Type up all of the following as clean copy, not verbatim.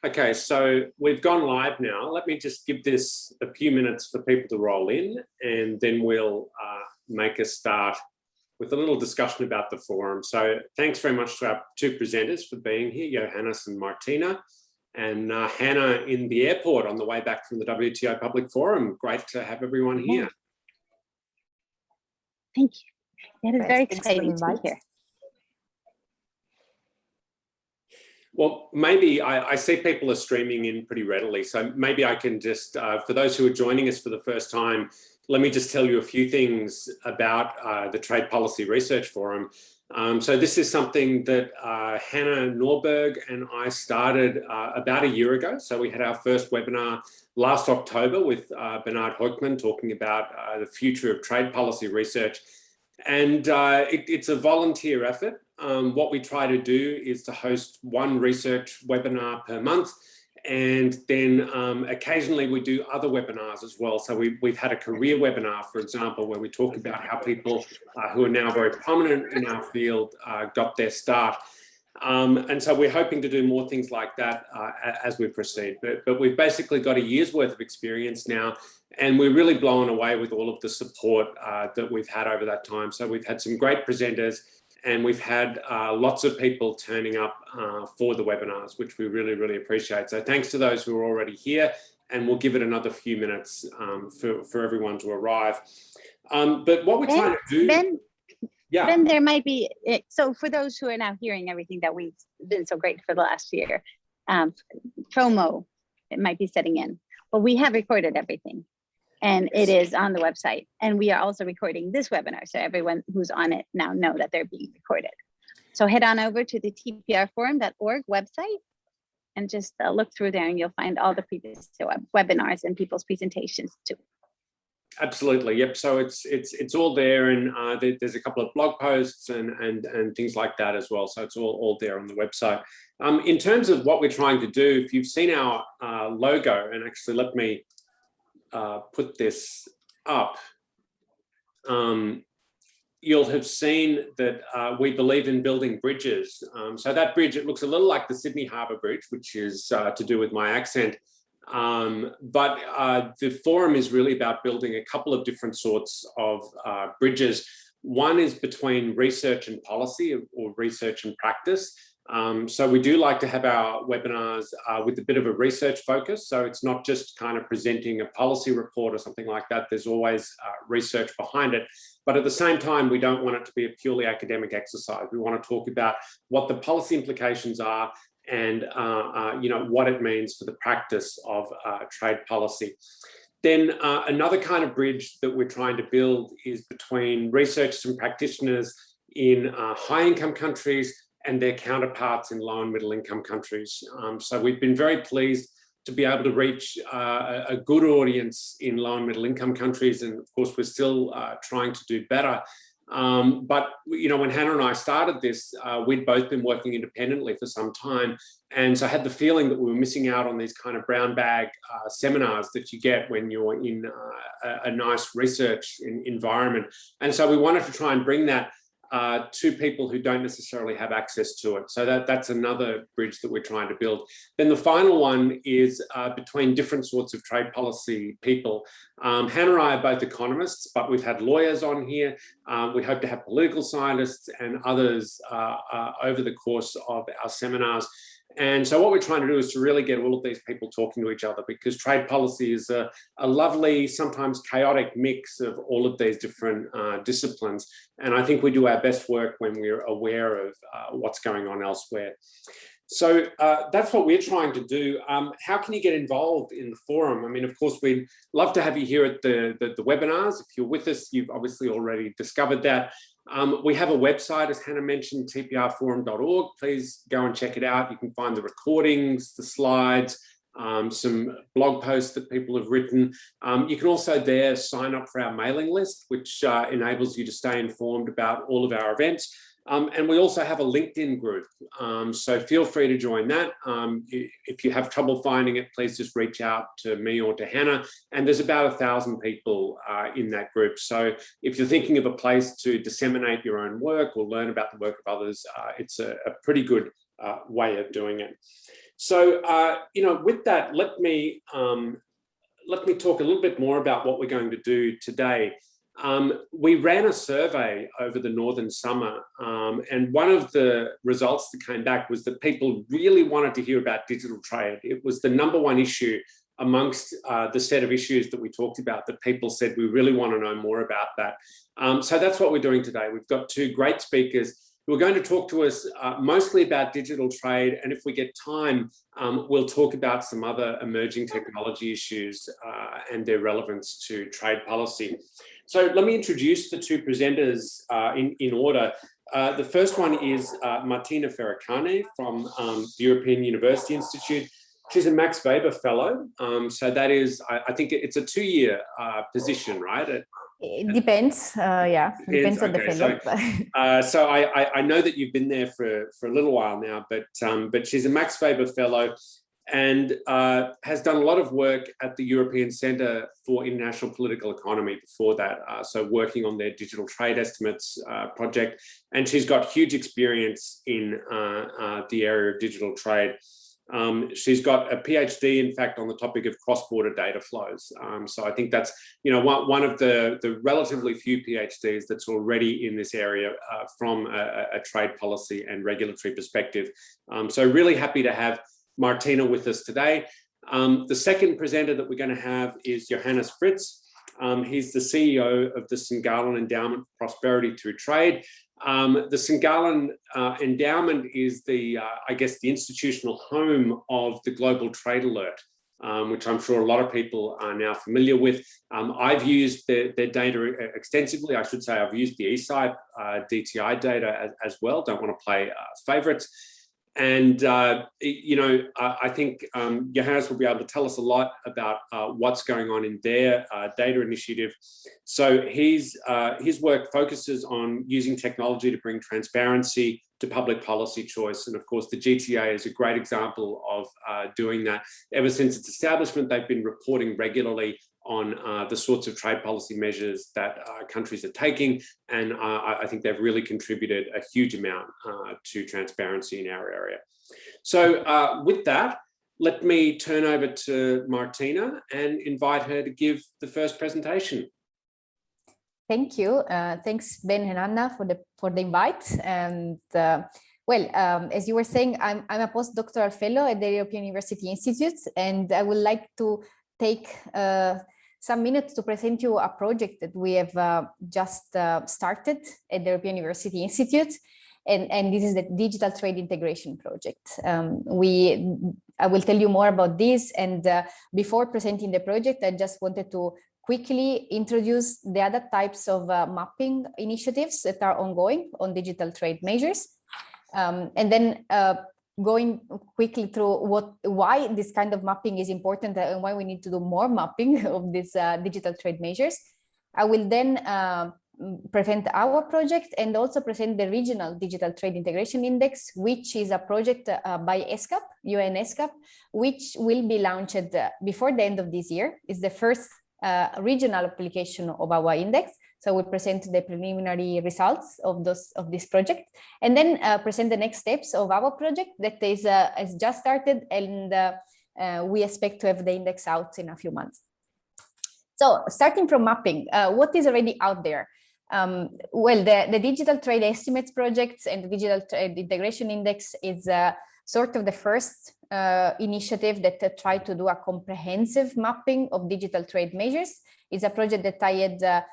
Okay, so we've gone live now. Let me just give this a few minutes for people to roll in, and then we'll make a start with a little discussion about the forum. So thanks very much to our two presenters for being here, Johannes and Martina, and Hannah in the airport on the way back from the WTO Public Forum. Great to have everyone here. Thank you. It is very exciting to be here. Well, maybe I see people are streaming in pretty readily, so maybe I can just, for those who are joining us for the first time, let me just tell you a few things about the Trade Policy Research Forum. So this is something that Hannah Norberg and I started about a year ago. So we had our first webinar last October with Bernard Hoekman talking about the future of trade policy research. And it's a volunteer effort. What we try to do is to host one research webinar per month, and then occasionally we do other webinars as well. So we've had a career webinar, for example, where we talk about how people who are now very prominent in our field got their start. And so we're hoping to do more things like that as we proceed. But we've basically got a year's worth of experience now, and we're really blown away with all of the support that we've had over that time. So we've had some great presenters, and we've had lots of people turning up for the webinars, which we really, really appreciate. So thanks to those who are already here, and we'll give it another few minutes for everyone to arrive. But what we're trying to do... Yeah. Then there might be, so for those who are now hearing everything that we've been so great for the last year, FOMO, it might be setting in. But we have recorded everything, and it is on the website. And we are also recording this webinar, so everyone who's on it now know that they're being recorded. So head on over to the tprforum.org website and just look through there, and you'll find all the previous webinars and people's presentations too. Absolutely, yep. So it's all there, and there's a couple of blog posts and things like that as well. So it's all there on the website. In terms of what we're trying to do, if you've seen our logo, and actually let me put this up, you'll have seen that we believe in building bridges. So that bridge, it looks a little like the Sydney Harbour Bridge, which is to do with my accent. But the forum is really about building a couple of different sorts of bridges. One is between research and policy, or research and practice. So we do like to have our webinars with a bit of a research focus. So it's not just kind of presenting a policy report or something like that. There's always research behind it. But at the same time, we don't want it to be a purely academic exercise. We want to talk about what the policy implications are, and you know, what it means for the practice of trade policy. Then another kind of bridge that we're trying to build is between researchers and practitioners in high-income countries and their counterparts in low and middle-income countries. So we've been very pleased to be able to reach a good audience in low and middle-income countries, and of course we're still trying to do better. But you know, when Hannah and I started this, we'd both been working independently for some time, and so I had the feeling that we were missing out on these kind of brown bag seminars that you get when you're in a nice research environment. And so we wanted to try and bring that to people who don't necessarily have access to it. So that's another bridge that we're trying to build. Then the final one is between different sorts of trade policy people. Hannah and I are both economists, but we've had lawyers on here. We hope to have political scientists and others over the course of our seminars. And so what we're trying to do is to really get all of these people talking to each other, because trade policy is a lovely, sometimes chaotic mix of all of these different disciplines. And I think we do our best work when we're aware of what's going on elsewhere. So that's what we're trying to do. How can you get involved in the forum? I mean, of course, we'd love to have you here at the webinars. If you're with us, you've obviously already discovered that. We have a website, as Hannah mentioned, tprforum.org. Please go and check it out. You can find the recordings, the slides, some blog posts that people have written. You can also there sign up for our mailing list, which enables you to stay informed about all of our events. And we also have a LinkedIn group, so feel free to join that. If you have trouble finding it, please just reach out to me or to Hannah. And there's about 1,000 people in that group. So if you're thinking of a place to disseminate your own work or learn about the work of others, it's a pretty good way of doing it. So, with that, let me talk a little bit more about what we're going to do today. We ran a survey over the northern summer, and one of the results that came back was that people really wanted to hear about digital trade. It was the #1 issue amongst the set of issues that we talked about, that people said, we really want to know more about that. So that's what we're doing today. We've got two great speakers who are going to talk to us mostly about digital trade, and if we get time, we'll talk about some other emerging technology issues and their relevance to trade policy. So let me introduce the two presenters in order. The first one is Martina Ferracane from the European University Institute. She's a Max Weber Fellow. So that is, I think it's a 2-year position, right? It depends, yeah, depends on the fellow. So I know that you've been there for a little while now, but she's a Max Weber Fellow and has done a lot of work at the European Centre for International Political Economy before that, so working on their digital trade estimates project. And she's got huge experience in the area of digital trade. She's got a PhD, in fact, on the topic of cross-border data flows. So I think that's, one of the relatively few PhDs that's already in this area from a trade policy and regulatory perspective. So really happy to have Martina with us today. The second presenter that we're going to have is Johannes Fritz. He's the CEO of the St. Gallen Endowment for Prosperity Through Trade. The St. Gallen Endowment is I guess, the institutional home of the Global Trade Alert, which I'm sure a lot of people are now familiar with. I've used their data extensively. I should say I've used the ESIPE DTI data as well. Don't want to play favourites. And, I think Johannes will be able to tell us a lot about what's going on in their data initiative. So his work focuses on using technology to bring transparency to public policy choice. And of course, the GTA is a great example of doing that. Ever since its establishment, they've been reporting regularly on the sorts of trade policy measures that countries are taking. And I think they've really contributed a huge amount to transparency in our area. So with that, let me turn over to Martina and invite her to give the first presentation. Thank you. Thanks, Ben and Anna, for the invite. And as you were saying, I'm a postdoctoral fellow at the European University Institute, and I would like to take some minutes to present you a project that we have just started at the European University Institute, and this is the Digital Trade Integration Project. I will tell you more about this, and before presenting the project, I just wanted to quickly introduce the other types of mapping initiatives that are ongoing on digital trade measures, and then going quickly through why this kind of mapping is important and why we need to do more mapping of these digital trade measures. I will then present our project and also present the Regional Digital Trade Integration Index, which is a project by ESCAP, UN ESCAP, which will be launched before the end of this year. It's the first regional application of our index. So we'll present the preliminary results of this project, and then present the next steps of our project that is just started, and we expect to have the index out in a few months. So starting from mapping, what is already out there? The Digital Trade Estimates Project and the Digital Trade Integration Index is sort of the first initiative that tried to do a comprehensive mapping of digital trade measures. It's a project that I had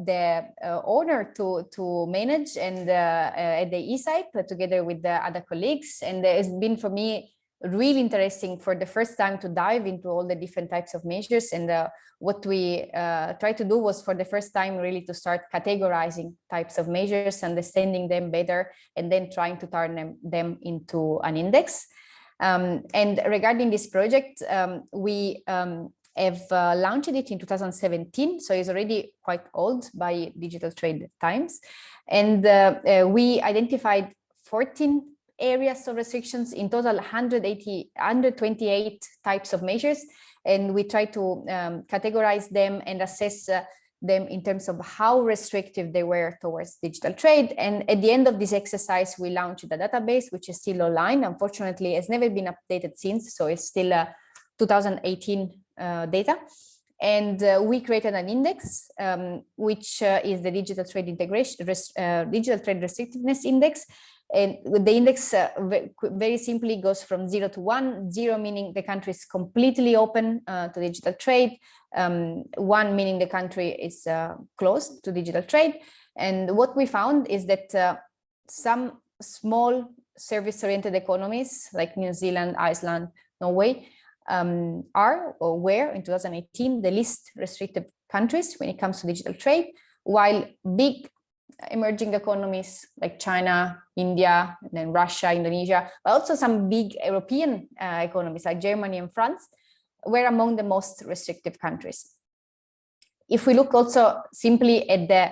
the honor to manage and at the ESIPE together with the other colleagues, and it's been for me really interesting for the first time to dive into all the different types of measures. And what we tried to do was for the first time really to start categorizing types of measures, understanding them better, and then trying to turn them into an index. And regarding this project, we have launched it in 2017, so it's already quite old by digital trade times. And we identified 14 areas of restrictions, in total 128 types of measures, and we try to categorize them and assess them in terms of how restrictive they were towards digital trade. And at the end of this exercise, we launched a database, which is still online. Unfortunately, it's never been updated since, so it's still 2018 data. And we created an index, which is the Digital Trade Integration, Digital Trade Restrictiveness Index. And the index very simply goes from 0 to 1, 0 meaning the country is completely open to digital trade, 1 meaning the country is closed to digital trade. And what we found is that some small service-oriented economies like New Zealand, Iceland, Norway are or were in 2018 the least restrictive countries when it comes to digital trade, while big emerging economies like China, India, and then Russia, Indonesia, but also some big European economies like Germany and France were among the most restrictive countries. If we look also simply at the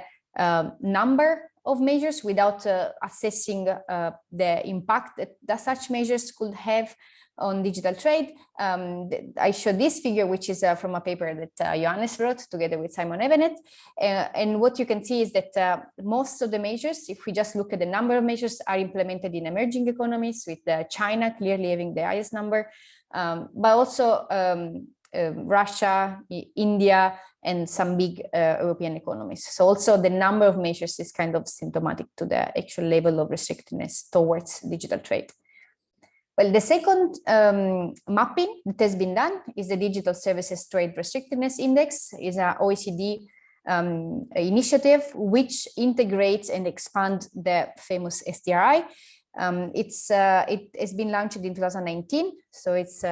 number of measures without assessing the impact that such measures could have on digital trade, I show this figure, which is from a paper that Johannes wrote together with Simon Evenet. And what you can see is that most of the measures, if we just look at the number of measures, are implemented in emerging economies, with China clearly having the highest number, but also Russia, India, and some big European economies. So also the number of measures is kind of symptomatic to the actual level of restrictiveness towards digital trade. Well, the second mapping that has been done is the Digital Services Trade Restrictiveness Index. Is an OECD initiative which integrates and expands the famous STRI. It has been launched in 2019, so it's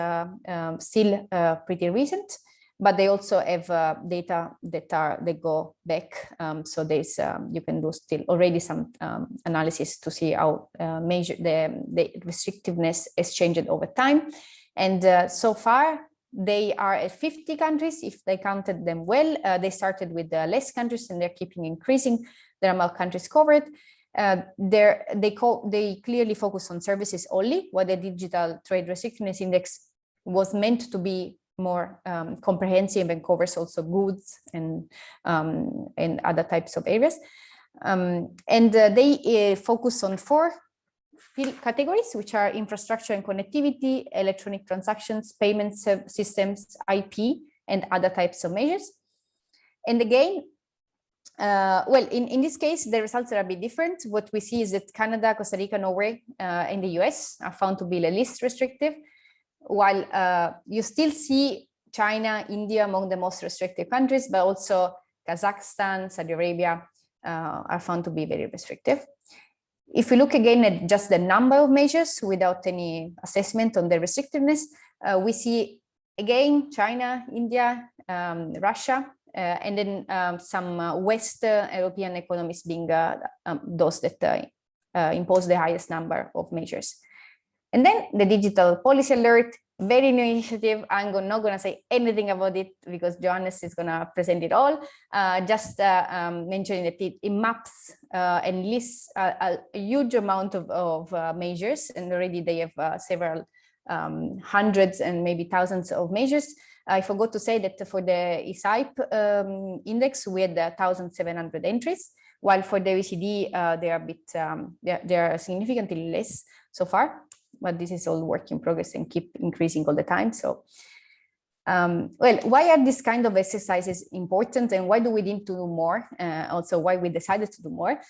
still pretty recent. But they also have data that go back. So there's you can do still already some analysis to see how the restrictiveness has changed over time. And so far they are at 50 countries if they counted them well. They started with less countries and they're keeping increasing the number of countries covered. They clearly focus on services only, while the Digital Trade Restrictiveness Index was meant to be more comprehensive and covers also goods and other types of areas. They focus on 4 categories, which are infrastructure and connectivity, electronic transactions, payment systems, IP, and other types of measures. And again, well, in this case, the results are a bit different. What we see is that Canada, Costa Rica, Norway, and the US are found to be the least restrictive, while you still see China, India among the most restrictive countries, but also Kazakhstan, Saudi Arabia are found to be very restrictive. If we look again at just the number of measures without any assessment on the restrictiveness, we see again China, India, Russia, and then some West European economies being those that impose the highest number of measures. And then the Digital Policy Alert, very new initiative. I'm not going to say anything about it because Johannes is going to present it all. Just mentioning that it maps and lists a huge amount of measures, and already they have several hundreds and maybe thousands of measures. I forgot to say that for the ESIP index, we had 1,700 entries, while for the OECD, they are they are significantly less so far. But this is all work in progress and keep increasing all the time. So, well, why are these kind of exercises important, and why do we need to do more? Also, why we decided to do more?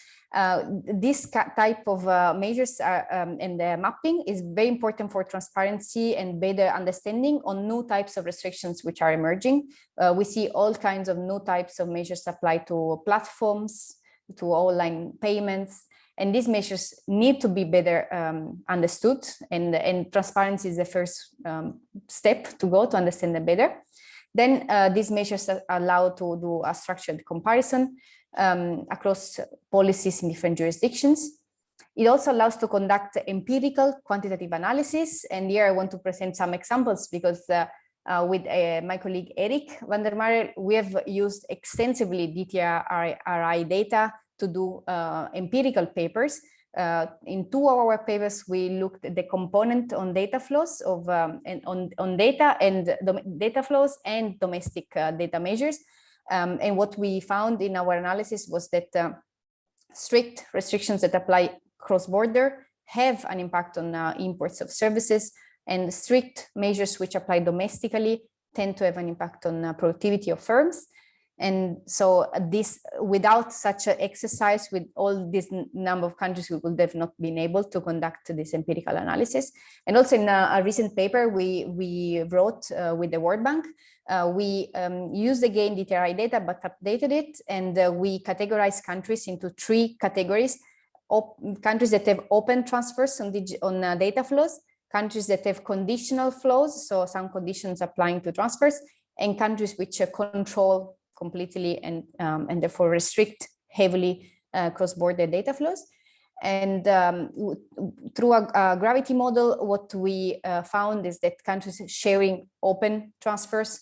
This type of measures and the mapping is very important for transparency and better understanding on new types of restrictions which are emerging. We see all kinds of new types of measures applied to platforms, to online payments. And these measures need to be better understood, and transparency is the first step to go to understand them better. Then these measures allow to do a structured comparison across policies in different jurisdictions. It also allows to conduct empirical quantitative analysis. And here I want to present some examples because with my colleague Eric van der Marel, we have used extensively DTRI data to do empirical papers. In 2 of our papers, we looked at the component on data flows of on data flows and domestic data measures. And what we found in our analysis was that strict restrictions that apply cross-border have an impact on imports of services, and strict measures which apply domestically tend to have an impact on productivity of firms. And so this, without such an exercise with all this number of countries, we would have not been able to conduct this empirical analysis. And also in a recent paper we wrote with the World Bank, we used again DTRI data, but updated it, and we categorized countries into 3 categories: countries that have open transfers on data flows, countries that have conditional flows, so some conditions applying to transfers, and countries which control completely and therefore restrict heavily cross-border data flows. And through a gravity model, what we found is that countries sharing open transfers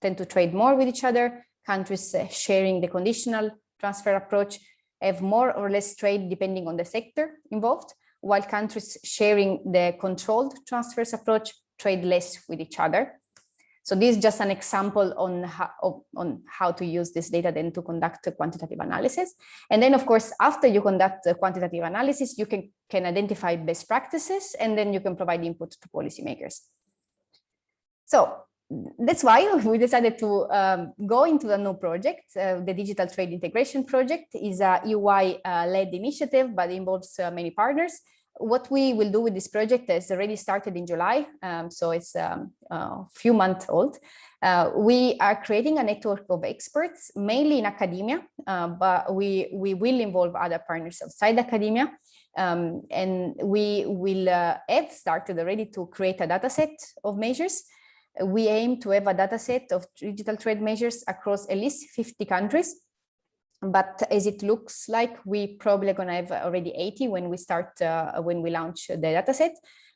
tend to trade more with each other. Countries sharing the conditional transfer approach have more or less trade depending on the sector involved, while countries sharing the controlled transfers approach trade less with each other. So this is just an example on how to use this data then to conduct a quantitative analysis. And then, of course, after you conduct the quantitative analysis, you can identify best practices, and then you can provide input to policymakers. So that's why we decided to go into the new project. The Digital Trade Integration Project is a UI-led initiative, but involves many partners. What we will do with this project is already started in July, so it's a few months old. We are creating a network of experts, mainly in academia, but we will involve other partners outside academia. And we will have started already to create a data set of measures. We aim to have a data set of digital trade measures across at least 50 countries. But as it looks like, we probably are going to have already 80 when we start, when we launch the dataset.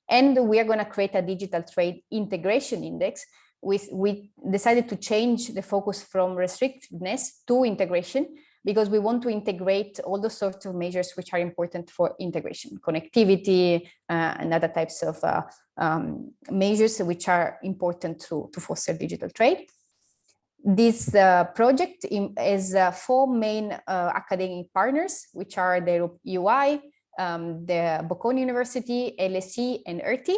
And we are going to create a digital trade integration index. We decided to change the focus from restrictiveness to integration, because we want to integrate all the sorts of measures which are important for integration, connectivity, and other types of measures which are important to foster digital trade. This project has 4 main academic partners, which are the UI, the Bocconi University, LSE, and ERTI,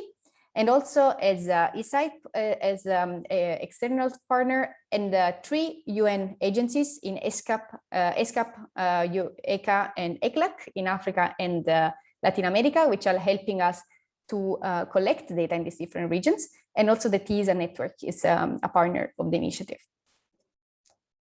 and also as ESIPE as an external partner, and 3 UN agencies in ESCAP, ECA, and ECLAC in Africa and Latin America, which are helping us to collect data in these different regions. And also the TISA network is a partner of the initiative.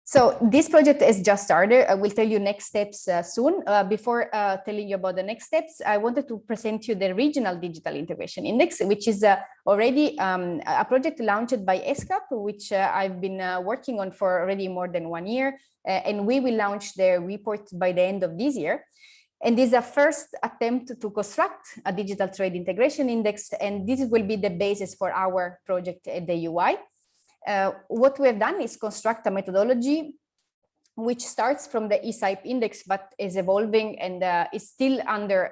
So this project has just started. I will tell you next steps soon. Before telling you about the next steps, I wanted to present you the Regional Digital Integration Index, which is already a project launched by ESCAP, which I've been working on for already more than 1 year. And we will launch the report by the end of this year. And this is a first attempt to construct a digital trade integration index. And this will be the basis for our project at the UI. What we have done is construct a methodology which starts from the ESIPE index, but is evolving and is still under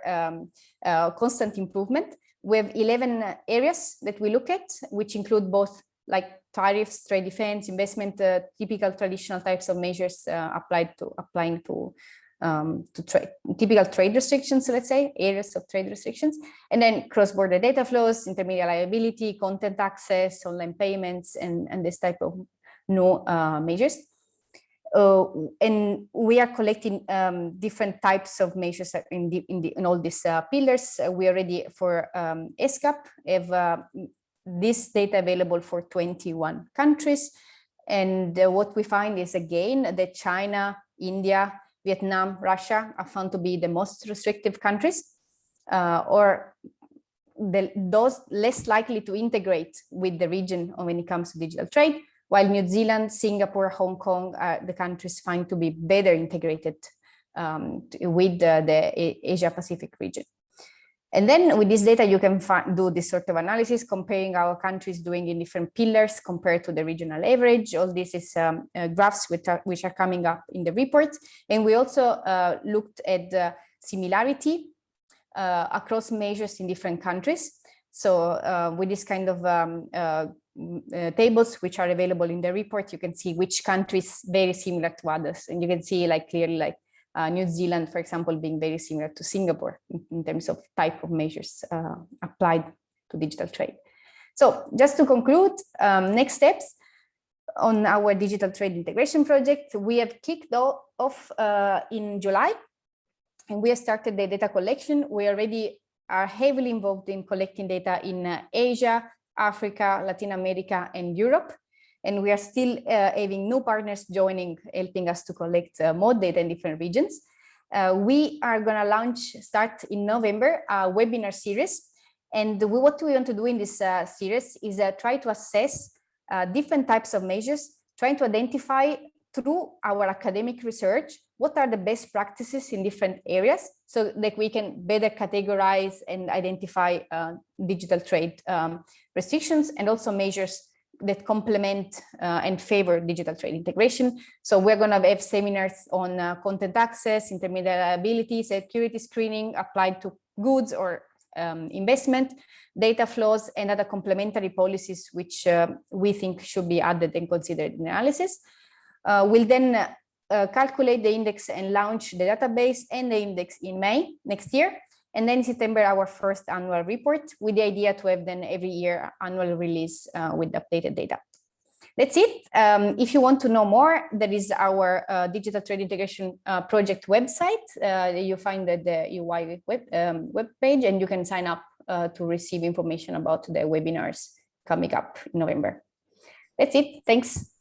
constant improvement. We have 11 areas that we look at, which include both like tariffs, trade defense, investment, typical traditional types of measures applying to typical trade restrictions, let's say, areas of trade restrictions, and then cross-border data flows, intermediate liability, content access, online payments, and this type of new measures. And we are collecting different types of measures in all these pillars. We already, for ESCAP, have this data available for 21 countries. And what we find is, again, that China, India, Vietnam, Russia are found to be the most restrictive countries, or those less likely to integrate with the region when it comes to digital trade, while New Zealand, Singapore, Hong Kong are the countries found to be better integrated with the Asia-Pacific region. And then with this data, you can do this sort of analysis, comparing our countries doing in different pillars compared to the regional average. All this is graphs which are coming up in the report. And we also looked at the similarity across measures in different countries. So with this kind of tables which are available in the report, you can see which countries very similar to others, and you can see like clearly like New Zealand, for example, being very similar to Singapore in terms of type of measures applied to digital trade. So just to conclude, next steps on our digital trade integration project, we have kicked off in July, and we have started the data collection. We already are heavily involved in collecting data in Asia, Africa, Latin America, and Europe. And we are still having new partners joining, helping us to collect more data in different regions. We are going to start in November, a webinar series. And what we want to do in this series is try to assess different types of measures, trying to identify through our academic research what are the best practices in different areas, so that we can better categorize and identify digital trade restrictions, and also measures that complement and favor digital trade integration. So we're going to have seminars on content access, intermediability, security screening applied to goods or investment, data flows, and other complementary policies which we think should be added and considered in analysis. We'll then calculate the index and launch the database and the index in May next year. And then in September, our first annual report, with the idea to have then every year annual release with updated data. That's it. If you want to know more, there is our digital trade integration project website. You find the UI web page, and you can sign up to receive information about the webinars coming up in November. That's it. Thanks.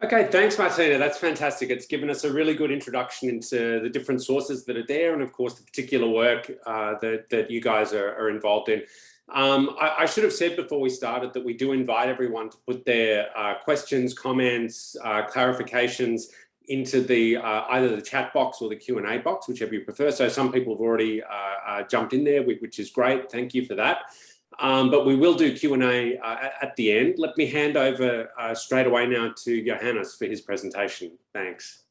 Okay, thanks, Martina. That's fantastic. It's given us a really good introduction into the different sources that are there, and of course, the particular work that you guys are involved in. I should have said before we started that we do invite everyone to put their questions, comments, clarifications into the either the chat box or the Q&A box, whichever you prefer. So some people have already jumped in there, which is great. Thank you for that. But we will do Q&A at the end. Let me hand over straight away now to Johannes for his presentation. Thanks.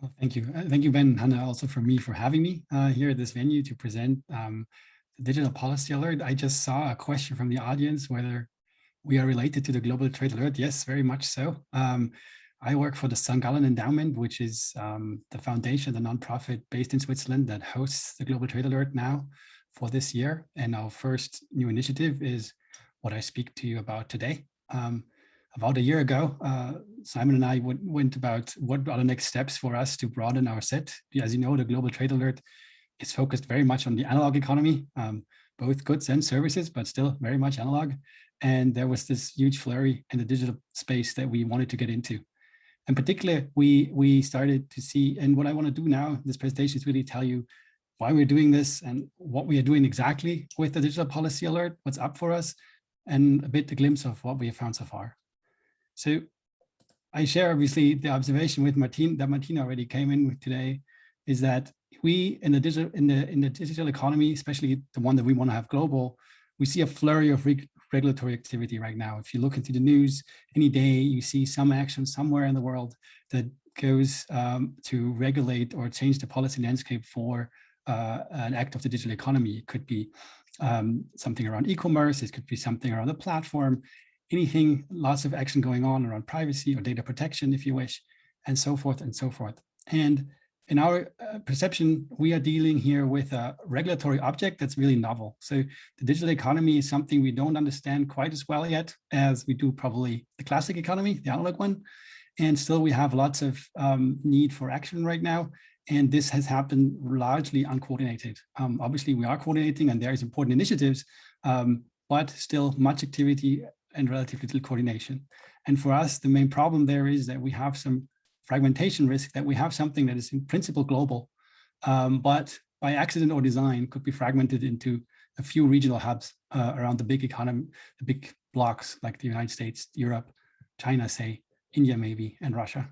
Well, thank you. Thank you, Ben and Hannah, also for having me here at this venue to present the Digital Policy Alert. I just saw a question from the audience whether we are related to the Global Trade Alert. Yes, very much so. I work for the St. Gallen Endowment, which is the foundation, the nonprofit based in Switzerland that hosts the Global Trade Alert now for this year. And our first new initiative is what I speak to you about today. About a year ago, Simon and I went about what are the next steps for us to broaden our set. As you know, the Global Trade Alert is focused very much on the analog economy, both goods and services, but still very much analog. And there was this huge flurry in the digital space that we wanted to get into. In particular, we started to see, and what I want to do now in this presentation is really tell you why we're doing this and what we are doing exactly with the Digital Policy Alert, what's up for us, and a bit a glimpse of what we have found so far. So I share obviously the observation with Martina that Martina already came in with today, is that we in the digital economy, especially the one that we want to have global, we see a flurry of regulatory activity right now. If you look into the news, any day you see some action somewhere in the world that goes to regulate or change the policy landscape for an act of the digital economy. It could be something around e-commerce, it could be something around the platform, anything, lots of action going on around privacy or data protection, if you wish, and so forth and so forth. And in our perception, we are dealing here with a regulatory object that's really novel. So the digital economy is something we don't understand quite as well yet as we do probably the classic economy, the analog one. And still we have lots of need for action right now. And this has happened largely uncoordinated. Obviously, we are coordinating and there is important initiatives, but still much activity and relatively little coordination. And for us, the main problem there is that we have some fragmentation risk, that we have something that is in principle global, but by accident or design could be fragmented into a few regional hubs around the big economy, the big blocks like the United States, Europe, China, say, India maybe, and Russia.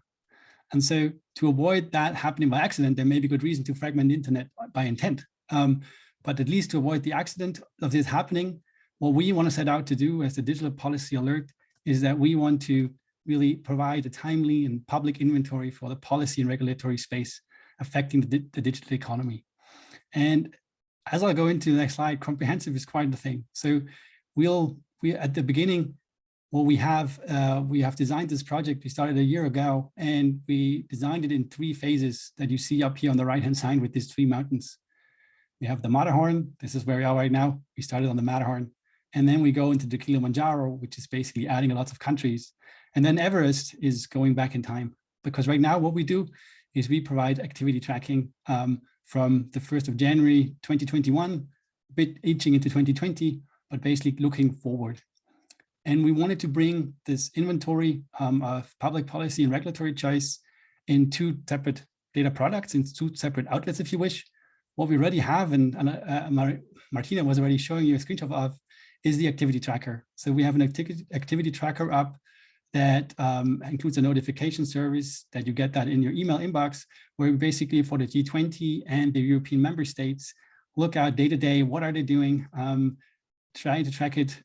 And so to avoid that happening by accident, there may be good reason to fragment the internet by intent. But at least to avoid the accident of this happening, what we want to set out to do as the Digital Policy Alert is that we want to really provide a timely and public inventory for the policy and regulatory space affecting the digital economy. And as I'll go into the next slide, comprehensive is quite the thing. So we at the beginning, what we have designed this project. We started a year ago, and we designed it in 3 phases that you see up here on the right-hand side with these 3 mountains. We have the Matterhorn. This is where we are right now. We started on the Matterhorn. And then we go into the Kilimanjaro, which is basically adding a lot of countries. And then Everest is going back in time, because right now what we do is we provide activity tracking from the 1st of January 2021, a bit inching into 2020, but basically looking forward. And we wanted to bring this inventory of public policy and regulatory choice in 2 separate data products, in 2 separate outlets, if you wish. What we already have, and Martina was already showing you a screenshot of, is the activity tracker. So we have an activity tracker up that includes a notification service that you get that in your email inbox, where we basically, for the G20 and the European member states, look at day to day, what are they doing, trying to track it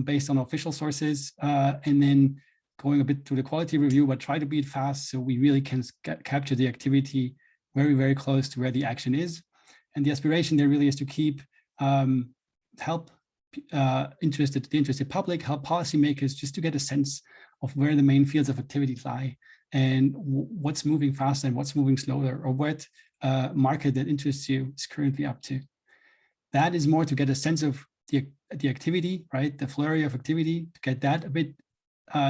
based on official sources, and then going a bit through the quality review, but try to be fast so we really can capture the activity very, very close to where the action is. And the aspiration there really is to keep, help the interested public, help policymakers just to get a sense of where the main fields of activity lie, and what's moving faster and what's moving slower, or what market that interests you is currently up to. That is more to get a sense of the activity, right? The flurry of activity, to get that a bit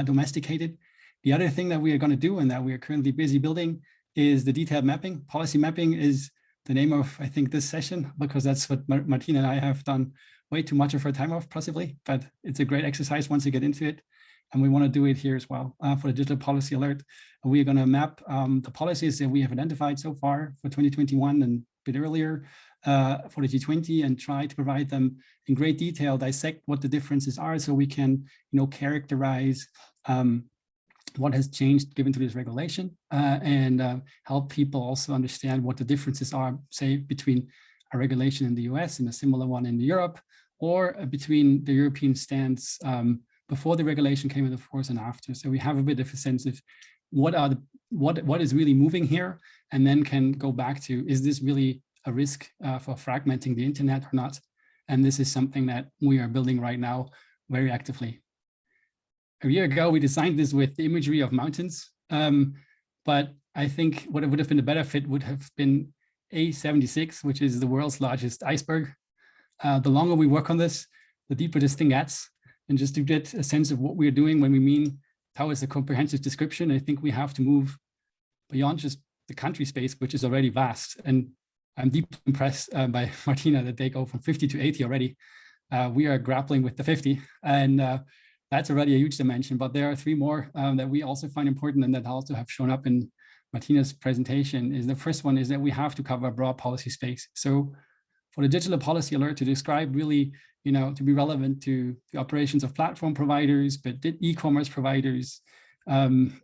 domesticated. The other thing that we are going to do, and that we are currently busy building, is the detailed mapping. Policy mapping is the name of, I think, this session, because that's what Martina and I have done way too much of our time off, possibly, but it's a great exercise once you get into it. And we want to do it here as well for the digital policy alert. And we are going to map the policies that we have identified so far for 2021 and a bit earlier for the G20, and try to provide them in great detail, dissect what the differences are, so we can, characterize what has changed given to this regulation, and help people also understand what the differences are, say, between a regulation in the US and a similar one in Europe, or between the European stance before the regulation came into force and after. So we have a bit of a sense of what is really moving here, and then can go back to, is this really a risk for fragmenting the internet or not? And this is something that we are building right now very actively. A year ago, we designed this with the imagery of mountains, but I think what it would have been a better fit would have been A76, which is the world's largest iceberg. The longer we work on this, the deeper this thing gets. And just to get a sense of what we're doing when we mean how is a comprehensive description, I think we have to move beyond just the country space, which is already vast. And I'm deeply impressed by Martina that they go from 50 to 80 already. We are grappling with the 50, and that's already a huge dimension. But there are 3 more that we also find important, and that also have shown up in Martina's presentation. Is the first one is that we have to cover a broad policy space. So for the digital policy alert to describe really, to be relevant to the operations of platform providers, but e-commerce providers,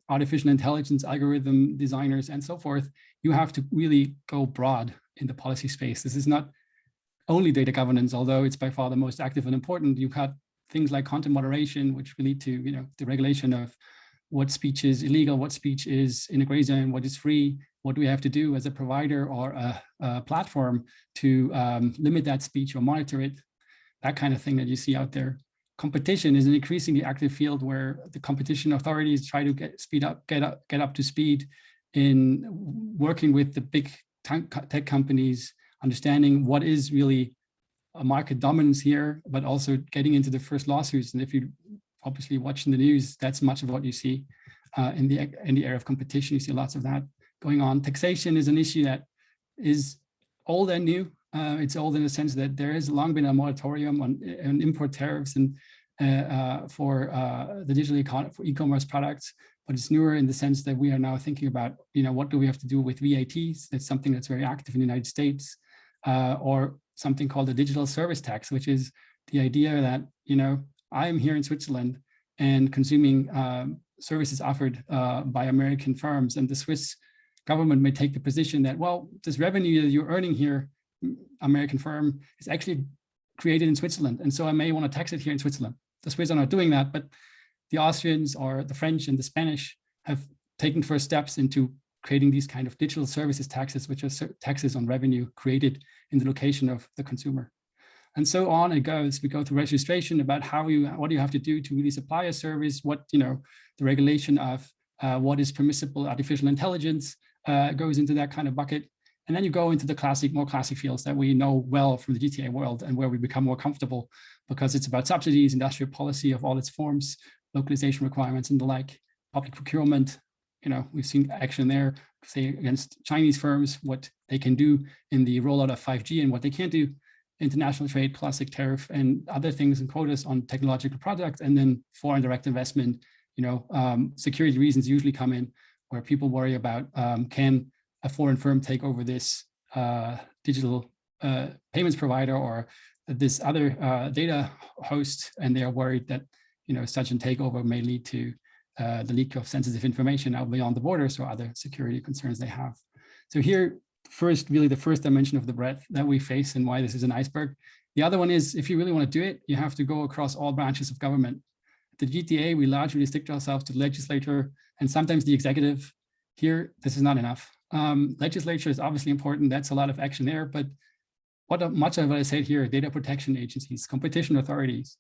artificial intelligence algorithm designers, and so forth, you have to really go broad in the policy space. This is not only data governance, although it's by far the most active and important. You've got things like content moderation, which will lead to, the regulation of what speech is illegal, what speech is in a gray zone, what is free, what do we have to do as a provider or a platform to limit that speech or monitor it, that kind of thing that you see out there. Competition is an increasingly active field where the competition authorities try to get up to speed in working with the big tech companies, understanding what is really a market dominance here, but also getting into the first lawsuits. And if you obviously watching the news, that's much of what you see in the area of competition. You see lots of that going on. Taxation is an issue that is old and new. It's old in the sense that there has long been a moratorium on import tariffs and for the digital economy, for e-commerce products, but it's newer in the sense that we are now thinking about, what do we have to do with VATs? That's something that's very active in the United States, or something called the digital service tax, which is the idea that, I'm here in Switzerland and consuming services offered by American firms, and the Swiss government may take the position that, well, this revenue that you're earning here, American firm, is actually created in Switzerland, and so I may want to tax it here in Switzerland. The Swiss are not doing that, but the Austrians or the French and the Spanish have taken first steps into creating these kind of digital services taxes, which are taxes on revenue created in the location of the consumer. And so on it goes. We go through registration about what do you have to do to really supply a service, what, the regulation of what is permissible artificial intelligence goes into that kind of bucket. And then you go into the more classic fields that we know well from the GTA world and where we become more comfortable, because it's about subsidies, industrial policy of all its forms, localization requirements and the like, public procurement. We've seen action there, say against Chinese firms, what they can do in the rollout of 5G and what they can't do, international trade, classic tariff and other things and quotas on technological products, and then foreign direct investment. Security reasons usually come in where people worry about, can a foreign firm take over this digital payments provider or this other data host, and they are worried that such a takeover may lead to the leak of sensitive information out beyond the borders or other security concerns they have. So here, the first dimension of the breadth that we face and why this is an iceberg. The other one is, if you really want to do it, you have to go across all branches of government. The GTA, we largely restrict ourselves to the legislature and sometimes the executive. Here, this is not enough. Legislature is obviously important. That's a lot of action there. But much of what I said here, data protection agencies, competition authorities,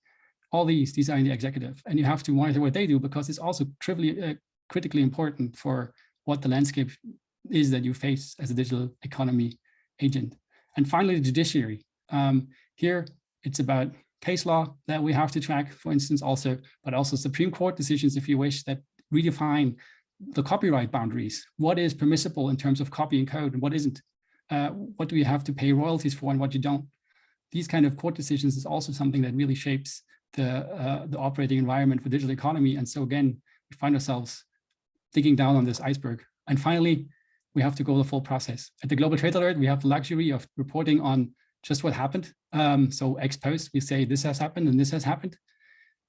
all these are in the executive. And you have to monitor what they do, because it's also critically important for what the landscape is that you face as a digital economy agent. And finally, the judiciary. Here, it's about case law that we have to track, for instance, but also Supreme Court decisions, if you wish, that redefine the copyright boundaries. What is permissible in terms of copying code and what isn't? What do we have to pay royalties for and what you don't? These kind of court decisions is also something that really shapes the operating environment for digital economy. And so again, we find ourselves digging down on this iceberg. And finally, we have to go the full process. At the Global Trade Alert, we have the luxury of reporting on just what happened. So ex post, we say this has happened and this has happened.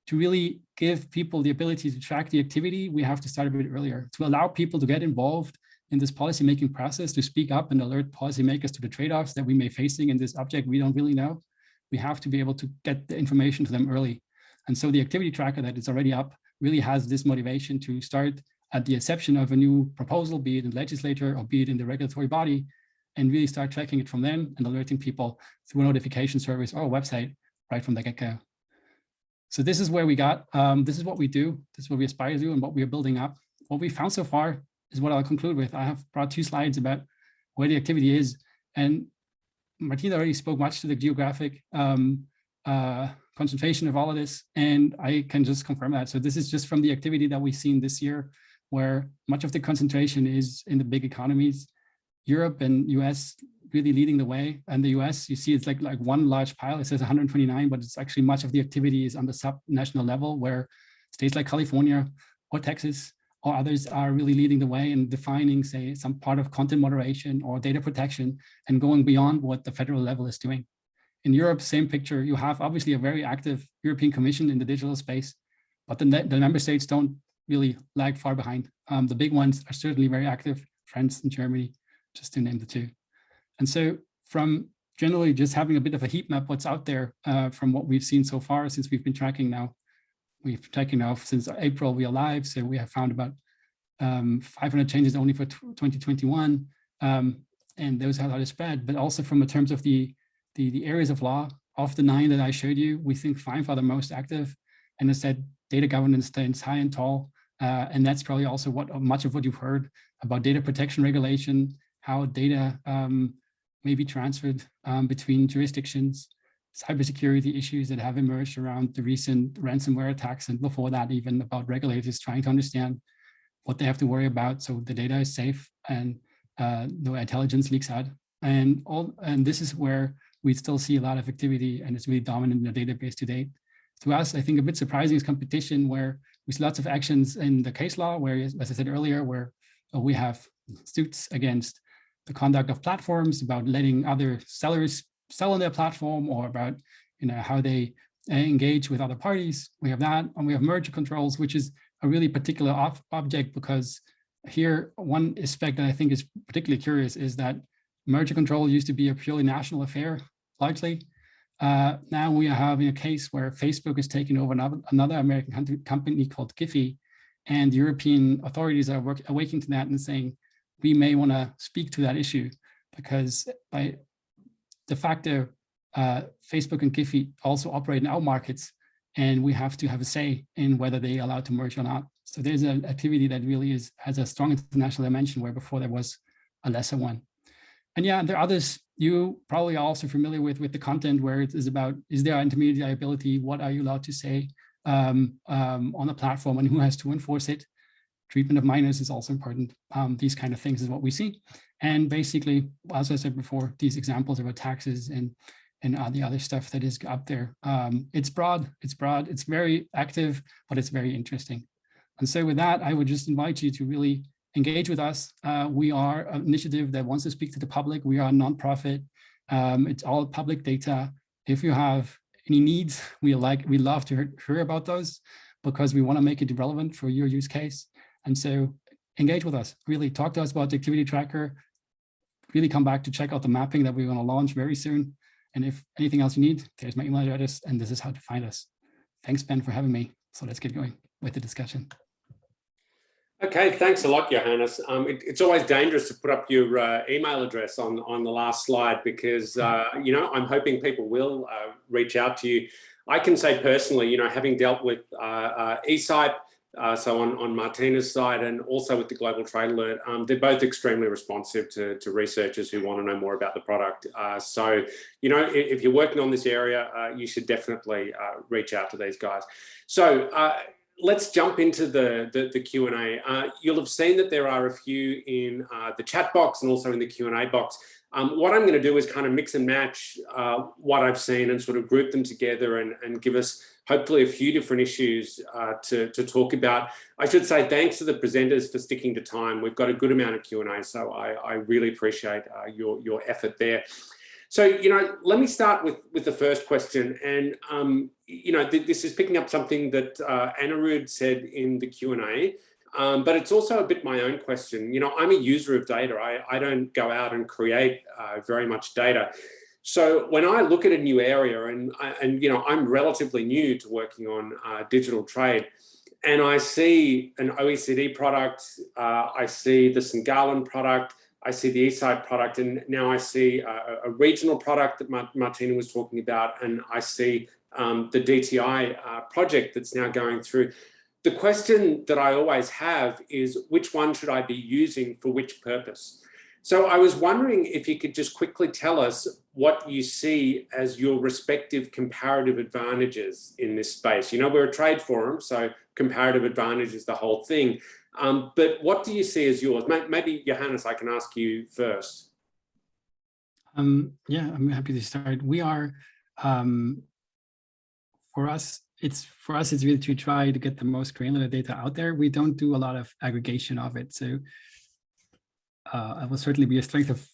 To really give people the ability to track the activity, we have to start a bit earlier, to allow people to get involved in this policymaking process, to speak up and alert policymakers to the trade-offs that we may be facing in this object we don't really know. We have to be able to get the information to them early. And so the activity tracker that is already up really has this motivation to start at the inception of a new proposal, be it in the legislature or be it in the regulatory body, and really start tracking it from them and alerting people through a notification service or a website right from the get-go. So this is where we got, this is what we do, this is what we aspire to do and what we are building up. What we found so far is what I'll conclude with. I have brought 2 slides about where the activity is, and Martina already spoke much to the geographic concentration of all of this, and I can just confirm that. So this is just from the activity that we've seen this year, where much of the concentration is in the big economies, Europe and US really leading the way. And the US, you see it's like one large pile. It says 129, but it's actually much of the activity is on the sub-national level, where states like California or Texas or others are really leading the way in defining, say, some part of content moderation or data protection and going beyond what the federal level is doing. In Europe, same picture. You have obviously a very active European Commission in the digital space, but the member states don't really lag far behind. The big ones are certainly very active, France and Germany, just to name the 2. And so from generally just having a bit of a heat map, what's out there from what we've seen so far since we've been tracking now, since April we are live. So we have found about 500 changes only for 2021. And those have how to spread, but also from in terms of the areas of law, of the 9 that I showed you, we think 5 are the most active. And as I said, data governance stands high and tall. And that's probably also much of what you've heard about data protection regulation, how data may be transferred between jurisdictions, cybersecurity issues that have emerged around the recent ransomware attacks, and before that, even about regulators trying to understand what they have to worry about so the data is safe and no intelligence leaks out. And this is where we still see a lot of activity, and it's really dominant in the database to date. To us, I think a bit surprising is competition, where we see lots of actions in the case law, where, as I said earlier, where we have suits against the conduct of platforms, about letting other sellers sell on their platform, or about how they engage with other parties. We have that, and we have merger controls, which is a really particular object, because here one aspect that I think is particularly curious is that merger control used to be a purely national affair, largely. Now we are having a case where Facebook is taking over another American company called Giphy, and European authorities are awakening to that and saying, we may want to speak to that issue, because by de facto, Facebook and Giphy also operate in our markets, and we have to have a say in whether they are allowed to merge or not. So there's an activity that really has a strong international dimension, where before there was a lesser one. And yeah, there are others you probably are also familiar with the content, where it is about, is there intermediate liability? What are you allowed to say on the platform, and who has to enforce it? Treatment of minors is also important. These kind of things is what we see. And basically, as I said before, these examples about taxes and the other stuff that is up there. It's broad, it's very active, but it's very interesting. And so with that, I would just invite you to really engage with us. We are an initiative that wants to speak to the public. We are a nonprofit. It's all public data. If you have any needs, we love to hear about those, because we want to make it relevant for your use case. And so engage with us, really talk to us about the activity tracker, really come back to check out the mapping that we're going to launch very soon. And if anything else you need, there's my email address, and this is how to find us. Thanks, Ben, for having me. So let's get going with the discussion. Okay, thanks a lot, Johannes. It's always dangerous to put up your email address on the last slide, because, you know, I'm hoping people will reach out to you. I can say personally, you know, having dealt with eSight, so on Martina's side, and also with the Global Trade Alert, they're both extremely responsive to researchers who want to know more about the product. So, you know, if you're working on this area, you should definitely reach out to these guys. So let's jump into the Q&A. You'll have seen that there are a few in the chat box and also in the Q&A box. What I'm going to do is kind of mix and match what I've seen and sort of group them together and give us hopefully a few different issues to talk about. I should say thanks to the presenters for sticking to time. We've got a good amount of Q&A, so I really appreciate your effort there. So, you know, let me start with the first question. And, you know, this is picking up something that Anirudh said in the Q&A, but it's also a bit my own question. You know, I'm a user of data. I don't go out and create very much data. So when I look at a new area, and you know, I'm relatively new to working on digital trade, and I see an OECD product, I see the St. Gallen product, I see the eSight product, and now I see a regional product that Martina was talking about, and I see the DTI project that's now going through. The question that I always have is, which one should I be using for which purpose? So I was wondering if you could just quickly tell us what you see as your respective comparative advantages in this space. You know, we're a trade forum, so comparative advantage is the whole thing. But what do you see as yours? Maybe, Johannes, I can ask you first. Yeah, I'm happy to start. We are, for us, it's really to try to get the most granular data out there. We don't do a lot of aggregation of it. So it will certainly be a strength of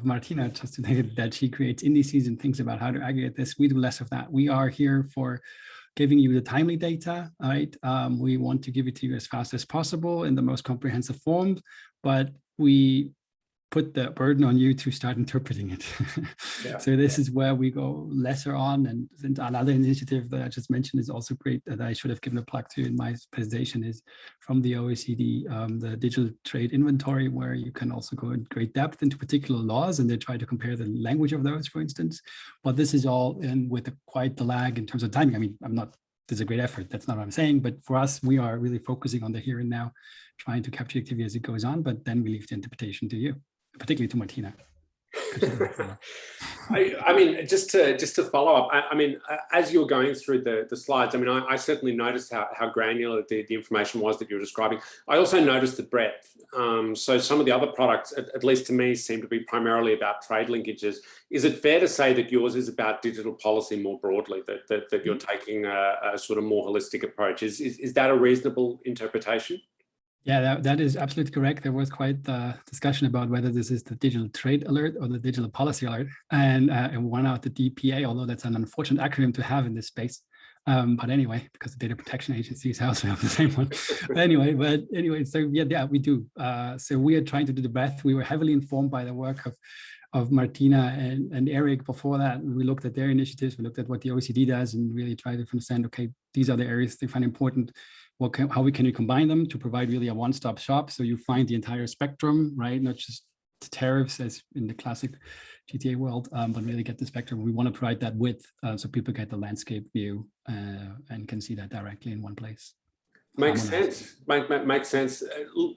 Martina, just to think that she creates indices and thinks about how to aggregate this. We do less of that. We are here for giving you the timely data, right? We want to give it to you as fast as possible in the most comprehensive form, but we put the burden on you to start interpreting it. Yeah, so this is where we go lesser on. And another initiative that I just mentioned is also great, that I should have given a plug to in my presentation, is from the OECD, the digital trade inventory, where you can also go in great depth into particular laws, and they try to compare the language of those, for instance. But this is all in with quite the lag in terms of timing. I mean, there's a great effort. That's not what I'm saying. But for us, we are really focusing on the here and now, trying to capture activity as it goes on, but then we leave the interpretation to you, particularly to Martina. I mean, just to follow up, I mean, as you're going through the slides, I mean, I certainly noticed how granular the information was that you were describing. I also noticed the breadth. So some of the other products, at least to me, seem to be primarily about trade linkages. Is it fair to say that yours is about digital policy more broadly, that you're taking a sort of more holistic approach? Is that a reasonable interpretation? Yeah, that is absolutely correct. There was quite the discussion about whether this is the digital trade alert or the digital policy alert, and won out the DPA, although that's an unfortunate acronym to have in this space. But anyway, because the data protection agencies also have the same one. But anyway, so yeah, we do. So we are trying to do the breadth. We were heavily informed by the work of of Martina and Eric before that. We looked at their initiatives, we looked at what the OECD does, and really tried to understand, okay, these are the areas they find important. How can we combine them to provide really a one-stop shop? So you find the entire spectrum, right? Not just tariffs as in the classic GTA world, but really get the spectrum. We want to provide that width so people get the landscape view and can see that directly in one place. Makes sense. Makes sense.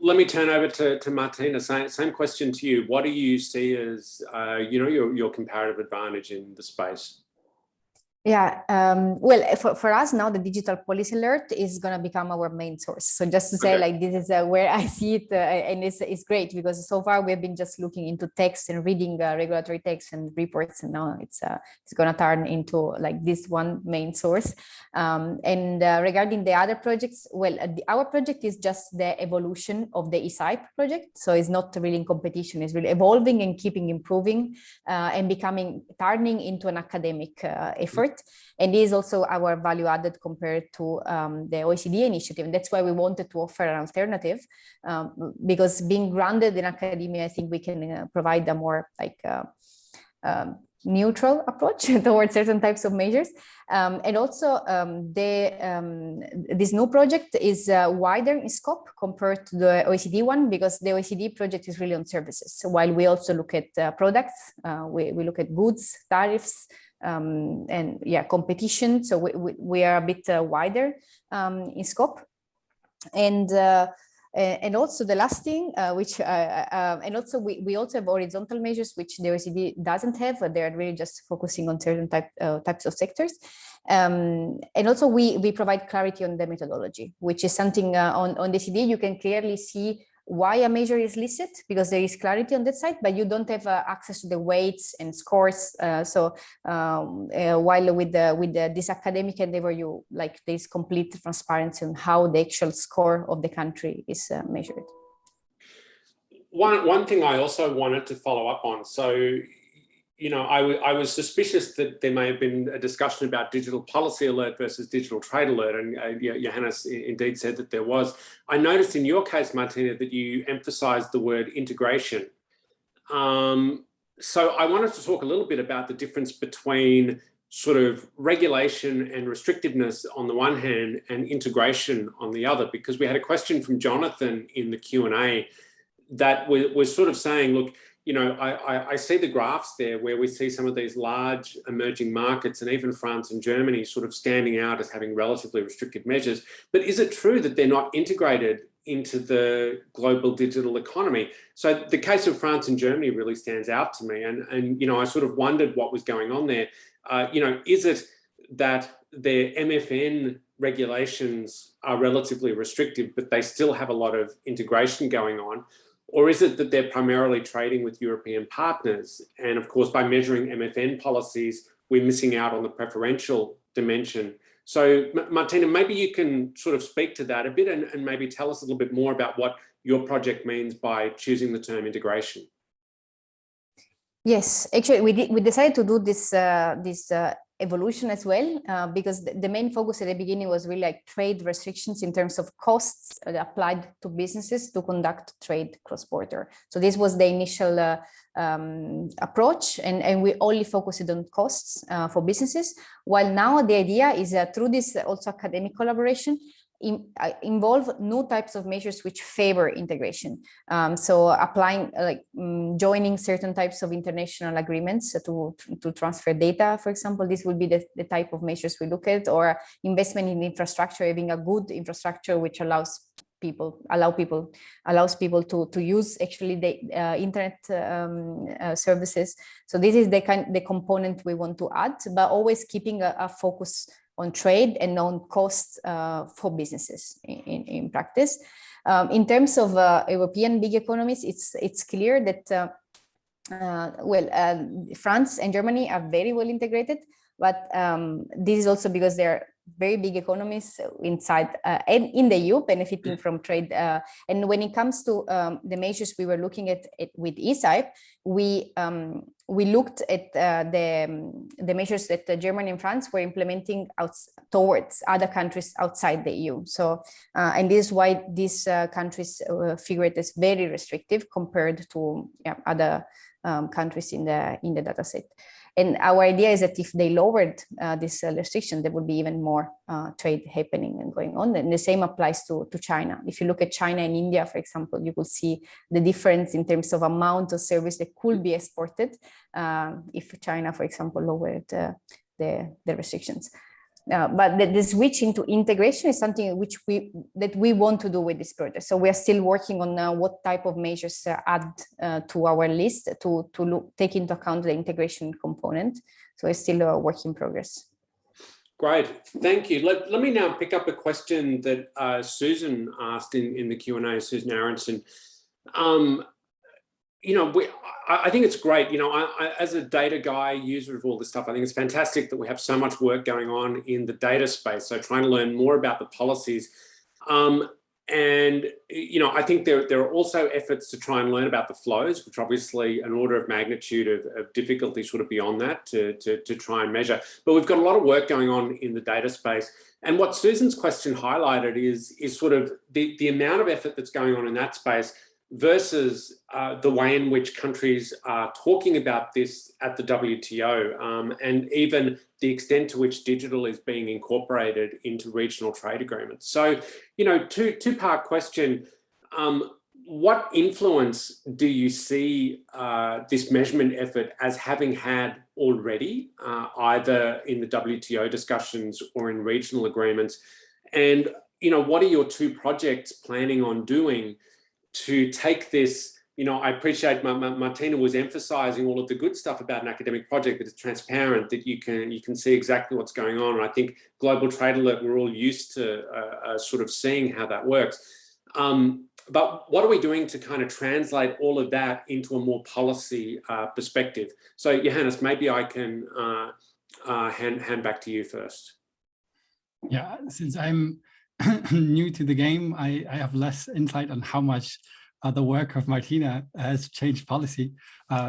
Let me turn over to Martina. Same question to you. What do you see as your comparative advantage in the space? Yeah, well, for us now, the digital policy alert is going to become our main source. So just to say, like, this is where I see it, and it's great because so far we've been just looking into text and reading regulatory text and reports, and now it's going to turn into like this one main source. And regarding the other projects, well, our project is just the evolution of the eSIPE project. So it's not really in competition; it's really evolving and keeping improving and turning into an academic effort. And this is also our value added compared to the OECD initiative. And that's why we wanted to offer an alternative, because being grounded in academia, I think we can provide a more like neutral approach towards certain types of measures. And also this new project is wider in scope compared to the OECD one, because the OECD project is really on services. So while we also look at products, we look at goods, tariffs, and yeah, competition. So we are a bit wider in scope. And also the last thing, and also we also have horizontal measures, which the OECD doesn't have, but they're really just focusing on certain types of sectors. And also we provide clarity on the methodology, which is something on the OECD, you can clearly see why a measure is listed, because there is clarity on that side, but you don't have access to the weights and scores. While with this academic endeavor, you like there's complete transparency on how the actual score of the country is measured. One thing I also wanted to follow up on. So, I was suspicious that there may have been a discussion about digital policy alert versus digital trade alert, and Johannes indeed said that there was. I noticed in your case, Martina, that you emphasised the word integration. So I wanted to talk a little bit about the difference between sort of regulation and restrictiveness on the one hand and integration on the other, because we had a question from Jonathan in the Q&A that was sort of saying, look, I see the graphs there where we see some of these large emerging markets and even France and Germany sort of standing out as having relatively restrictive measures. But is it true that they're not integrated into the global digital economy? So the case of France and Germany really stands out to me. And I sort of wondered what was going on there. Is it that their MFN regulations are relatively restrictive, but they still have a lot of integration going on? Or is it that they're primarily trading with European partners? And of course, by measuring MFN policies, we're missing out on the preferential dimension. So Martina, maybe you can sort of speak to that a bit and maybe tell us a little bit more about what your project means by choosing the term integration. Yes, actually, we decided to do this evolution as well, because the main focus at the beginning was really like trade restrictions in terms of costs applied to businesses to conduct trade cross-border. So this was the initial approach, and we only focused on costs for businesses, while now the idea is through this also academic collaboration, involve new types of measures which favor integration. So applying, joining certain types of international agreements to transfer data, for example, this would be the type of measures we look at, or investment in infrastructure, having a good infrastructure which allows people to use actually the internet services. So this is the component we want to add, but always keeping a focus on trade and on costs for businesses in practice. In terms of European big economies, it's clear that France and Germany are very well integrated, but this is also because they're very big economies inside and in the EU, benefiting from trade. And when it comes to the measures we were looking at with eSIPE, we looked at the measures that Germany and France were implementing towards other countries outside the EU. So, and this is why these countries figured as very restrictive compared to other countries in the data set. And our idea is that if they lowered this restriction, there would be even more trade happening and going on. And the same applies to China. If you look at China and India, for example, you will see the difference in terms of amount of service that could be exported if China, for example, lowered the restrictions. But the switch into integration is something that we want to do with this project. So we are still working on what type of measures add to our list to take into account the integration component. So it's still a work in progress. Great, thank you. Let me now pick up a question that Susan asked in the Q&A, Susan Aronson. You know, I think it's great, you know, I, as a data guy, user of all this stuff, I think it's fantastic that we have so much work going on in the data space. So trying to learn more about the policies. And, you know, I think there are also efforts to try and learn about the flows, which obviously an order of magnitude of difficulty sort of beyond that to try and measure. But we've got a lot of work going on in the data space. And what Susan's question highlighted is sort of the amount of effort that's going on in that space versus the way in which countries are talking about this at the WTO, and even the extent to which digital is being incorporated into regional trade agreements. So, you know, two-part question. What influence do you see this measurement effort as having had already, either in the WTO discussions or in regional agreements? And, you know, what are your two projects planning on doing to take this? You know, I appreciate Martina was emphasizing all of the good stuff about an academic project, that it's transparent, that you can see exactly what's going on. And I think Global Trade Alert, we're all used to sort of seeing how that works. But what are we doing to kind of translate all of that into a more policy perspective? So Johannes, maybe I can hand back to you first. Yeah, since I'm new to the game, I have less insight on how much the work of Martina has changed policy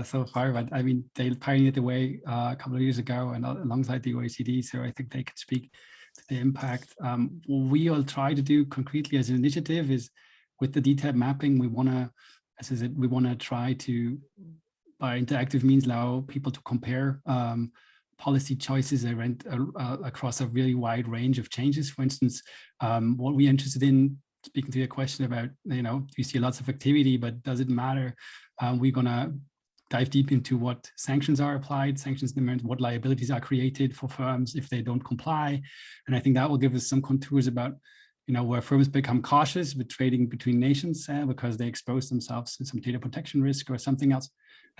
so far. But I mean, they pioneered the way a couple of years ago and alongside the OECD, so I think they could speak to the impact. What we all try to do concretely as an initiative is with the detailed mapping, we want to, as I said, we want to try to, by interactive means, allow people to compare policy choices across a really wide range of changes. For instance, what we're interested in, speaking to your question about, you know, you see lots of activity, but does it matter? We're going to dive deep into what sanctions are applied, sanctions demand, what liabilities are created for firms if they don't comply. And I think that will give us some contours about, you know, where firms become cautious with trading between nations because they expose themselves to some data protection risk or something else.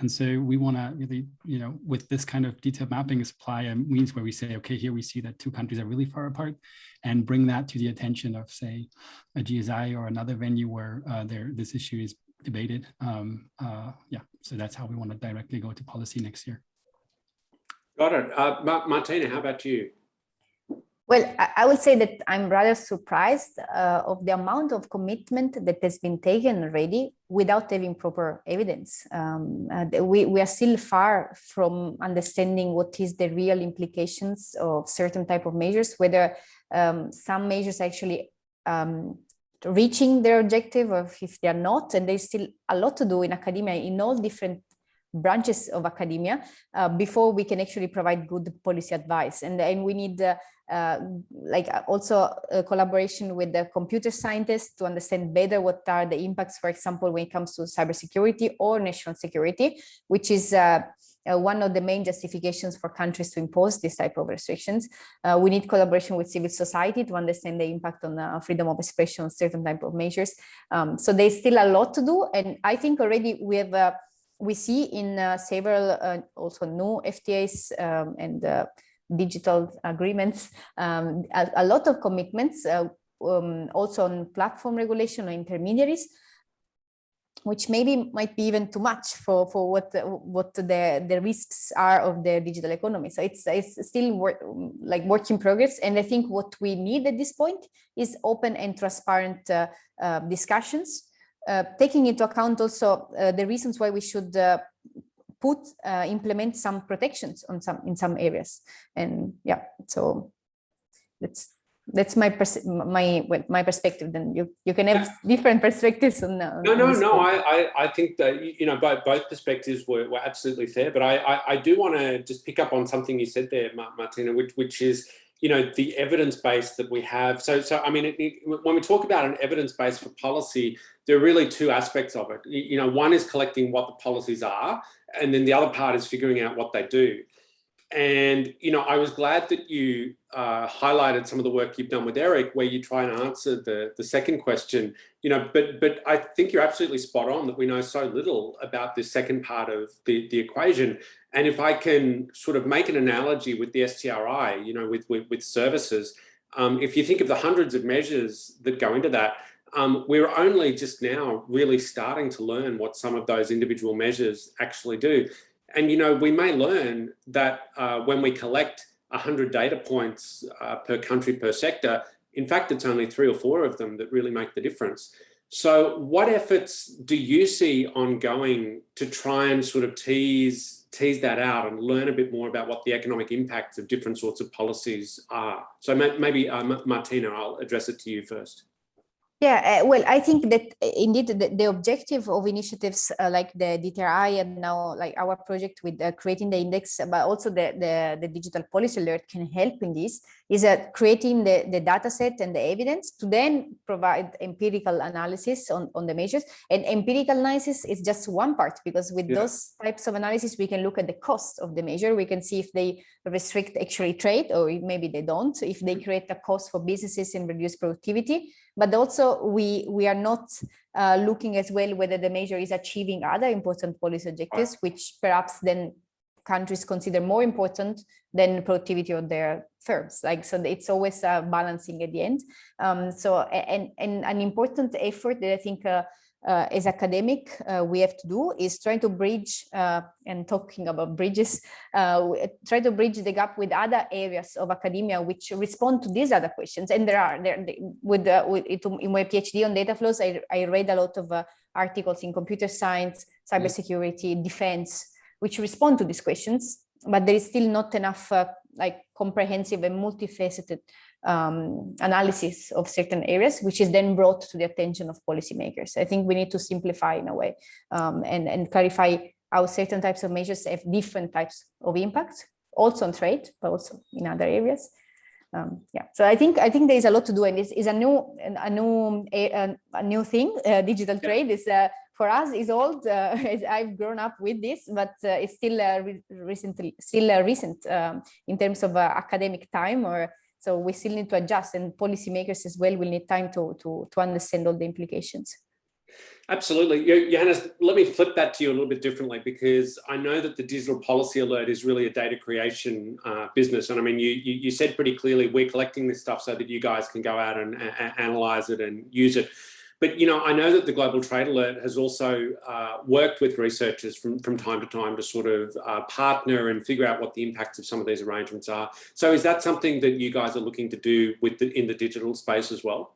And so we want to really, you know, with this kind of detailed mapping, apply a means where we say, okay, here we see that two countries are really far apart, and bring that to the attention of, say, a GSI or another venue where this issue is debated. Yeah, so that's how we want to directly go to policy next year. Got it. Martina, how about you? Well, I would say that I'm rather surprised of the amount of commitment that has been taken already without having proper evidence. We are still far from understanding what is the real implications of certain type of measures, whether some measures actually reaching their objective or if they are not. And there's still a lot to do in academia, in all different branches of academia, before we can actually provide good policy advice. And we need like also a collaboration with the computer scientists to understand better what are the impacts, for example, when it comes to cybersecurity or national security, which is one of the main justifications for countries to impose this type of restrictions. We need collaboration with civil society to understand the impact on freedom of expression, certain type of measures. So there's still a lot to do. And I think already we have we see in several also new FTAs and digital agreements, a lot of commitments also on platform regulation or intermediaries, which maybe might be even too much for what the risks are of the digital economy. So it's still work in progress. And I think what we need at this point is open and transparent discussions, taking into account also the reasons why we should implement some protections on in some areas. And yeah, so That's my my perspective. Then you can have different perspectives on. No. I think that both perspectives were absolutely fair. But I do want to just pick up on something you said there, Martina, which is the evidence base that we have. So I mean, when we talk about an evidence base for policy, there are really two aspects of it. One is collecting what the policies are, and then the other part is figuring out what they do. And, I was glad that you highlighted some of the work you've done with Eric, where you try and answer the second question, but I think you're absolutely spot on that we know so little about this second part of the equation. And if I can sort of make an analogy with the STRI, with services, if you think of the hundreds of measures that go into that, we're only just now really starting to learn what some of those individual measures actually do. And, we may learn that when we collect 100 data points per country, per sector, in fact, it's only 3 or 4 of them that really make the difference. So what efforts do you see ongoing to try and sort of tease that out and learn a bit more about what the economic impacts of different sorts of policies are? So maybe, Martina, I'll address it to you first. Yeah, well, I think that indeed the objective of initiatives like the DTRI and now like our project with creating the index, but also the digital policy alert can help in this, is creating the data set and the evidence to then provide empirical analysis on the measures. And empirical analysis is just one part, because with those types of analysis, we can look at the cost of the measure. We can see if they restrict actually trade, or maybe they don't, if they create a cost for businesses and reduce productivity. But also we are not looking as well whether the measure is achieving other important policy objectives, which perhaps then countries consider more important than productivity of their firms. So it's always balancing at the end. And an important effort that I think as academic we have to do is trying to bridge, and talking about bridges, try to bridge the gap with other areas of academia which respond to these other questions. And in my PhD on data flows, I read a lot of articles in computer science, cybersecurity, defense, which respond to these questions, but there is still not enough comprehensive and multifaceted analysis of certain areas, which is then brought to the attention of policymakers. I think we need to simplify in a way and clarify how certain types of measures have different types of impact, also on trade, but also in other areas. So I think there is a lot to do, and this is a new thing. Digital trade is for us is old. I've grown up with this, but it's still recent in terms of academic time. So we still need to adjust, and policymakers as well will need time to understand all the implications. Absolutely. Johannes, let me flip that to you a little bit differently, because I know that the digital policy alert is really a data creation business. And I mean, you said pretty clearly, we're collecting this stuff so that you guys can go out and analyze it and use it. But, I know that the Global Trade Alert has also worked with researchers from time to time to sort of partner and figure out what the impacts of some of these arrangements are. So is that something that you guys are looking to do in the digital space as well?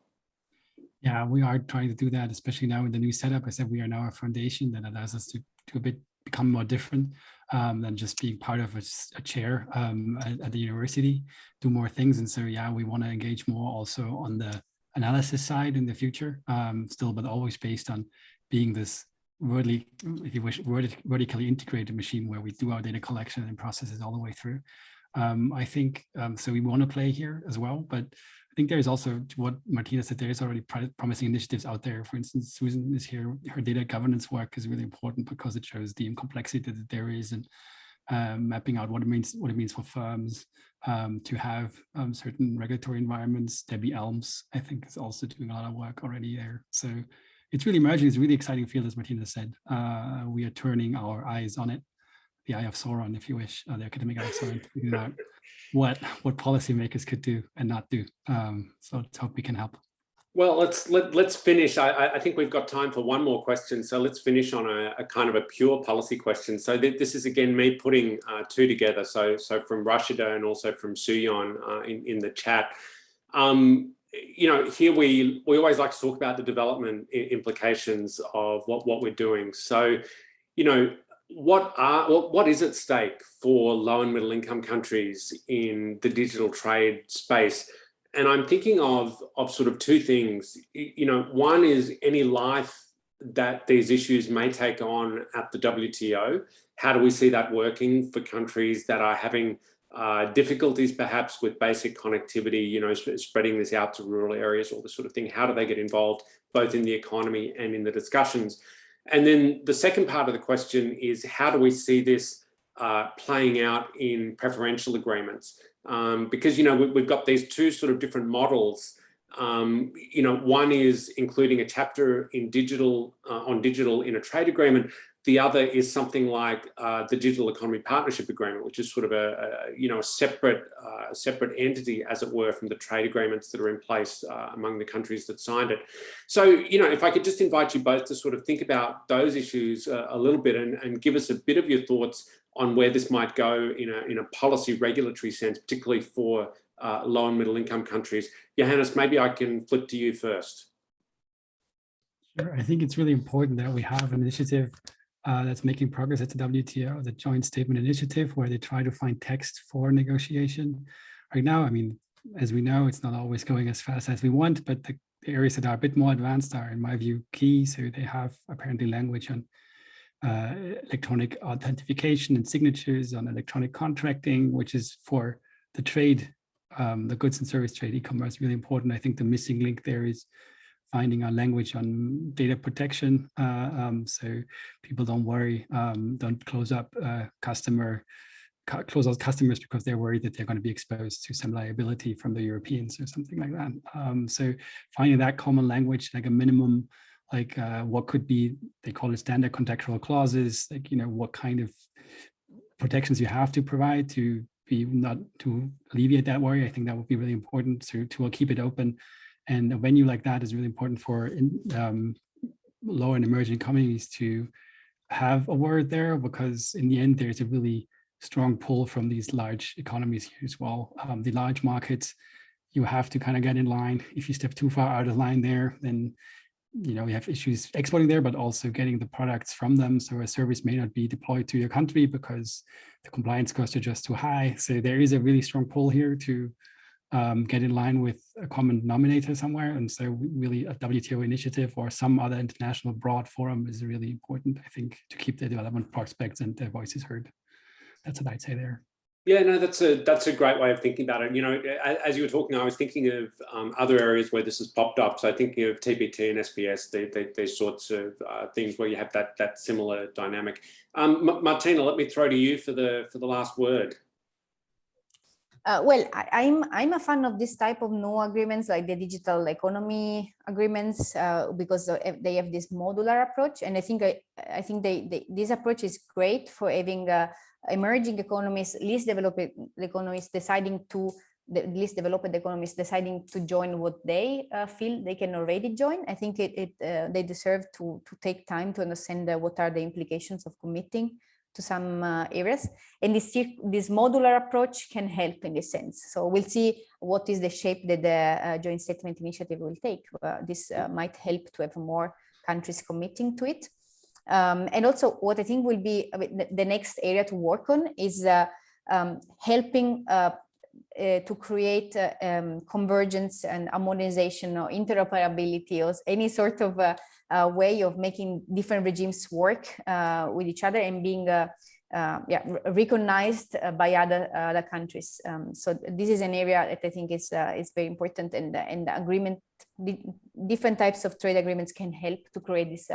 Yeah, we are trying to do that, especially now in the new setup. I said we are now a foundation that allows us to become more different than just being part of a chair at the university, do more things. And so, yeah, we want to engage more also on the analysis side in the future, still, but always based on being this vertically integrated machine where we do our data collection and processes all the way through. I think, so we want to play here as well, but I think there's also, what Martina said, there's already promising initiatives out there. For instance, Susan is here, her data governance work is really important because it shows the complexity that there is, and mapping out what it means for firms to have certain regulatory environments. Debbie Elms, I think, is also doing a lot of work already there. So it's really emerging. It's a really exciting field, as Martina said. We are turning our eyes on it, the eye of Sauron, if you wish, the academic eye of Sauron, to figure out what policymakers could do and not do. So let's hope we can help. Well, let's finish. I think we've got time for one more question. So let's finish on a kind of a pure policy question. So this is, again, me putting two together. So from Rashida and also from Suyon in the chat. Here we always like to talk about the development implications of what we're doing. So, what is at stake for low and middle income countries in the digital trade space? And I'm thinking of sort of two things. You know, one is any life that these issues may take on at the WTO. How do we see that working for countries that are having difficulties perhaps with basic connectivity, you know, spreading this out to rural areas, all this sort of thing? How do they get involved both in the economy and in the discussions? And then the second part of the question is, how do we see this playing out in preferential agreements? Because, you know, we've got these two sort of different models. You know, one is including a chapter in digital on digital in a trade agreement. The other is something like the Digital Economy Partnership Agreement, which is sort of a separate entity, as it were, from the trade agreements that are in place among the countries that signed it. So, you know, if I could just invite you both to sort of think about those issues a little bit and give us a bit of your thoughts on where this might go in a policy regulatory sense, particularly for low and middle income countries. Johannes, maybe I can flip to you first. Sure. I think it's really important that we have an initiative that's making progress at the WTO, the Joint Statement Initiative, where they try to find text for negotiation. Right now, I mean, as we know, it's not always going as fast as we want, but the areas that are a bit more advanced are, in my view, key. So they have apparently language on electronic authentication and signatures, on electronic contracting, which is for the trade, the goods and service trade, e-commerce, really important. I think the missing link there is finding a language on data protection, so people don't worry, don't close out customers because they're worried that they're going to be exposed to some liability from the Europeans or something like that. So finding that common language, like a minimum, like what could be, they call it standard contractual clauses, like, you know, what kind of protections you have to provide to be not to alleviate that worry. I think that would be really important to keep it open. And a venue like that is really important for low and emerging economies to have a word there, because in the end, there's a really strong pull from these large economies here as well. The large markets, you have to kind of get in line. If you step too far out of line there, then, you know, we have issues exporting there, but also getting the products from them. So a service may not be deployed to your country because the compliance costs are just too high. So there is a really strong pull here to get in line with a common denominator somewhere. And so really a WTO initiative or some other international broad forum is really important, I think, to keep the development prospects and their voices heard. That's what I'd say there. Yeah, no, that's a great way of thinking about it. You know, as you were talking, I was thinking of other areas where this has popped up. So thinking of TPT and SPS, these sorts of things where you have that similar dynamic. Martina, let me throw to you for the last word. Well, I'm a fan of this type of no agreements, like the digital economy agreements, because they have this modular approach, and I think this approach is great for having emerging economies, least developed economies deciding to join what they feel they can already join. I think they deserve to take time to understand what are the implications of committing to some areas, and this modular approach can help in this sense. So we'll see what is the shape that the joint statement initiative will take. This might help to have more countries committing to it. And also what I think will be the next area to work on is helping to create convergence and harmonization or interoperability or any sort of way of making different regimes work with each other and being recognized by other countries. So this is an area that I think is very important, and the agreement, different types of trade agreements can help to create this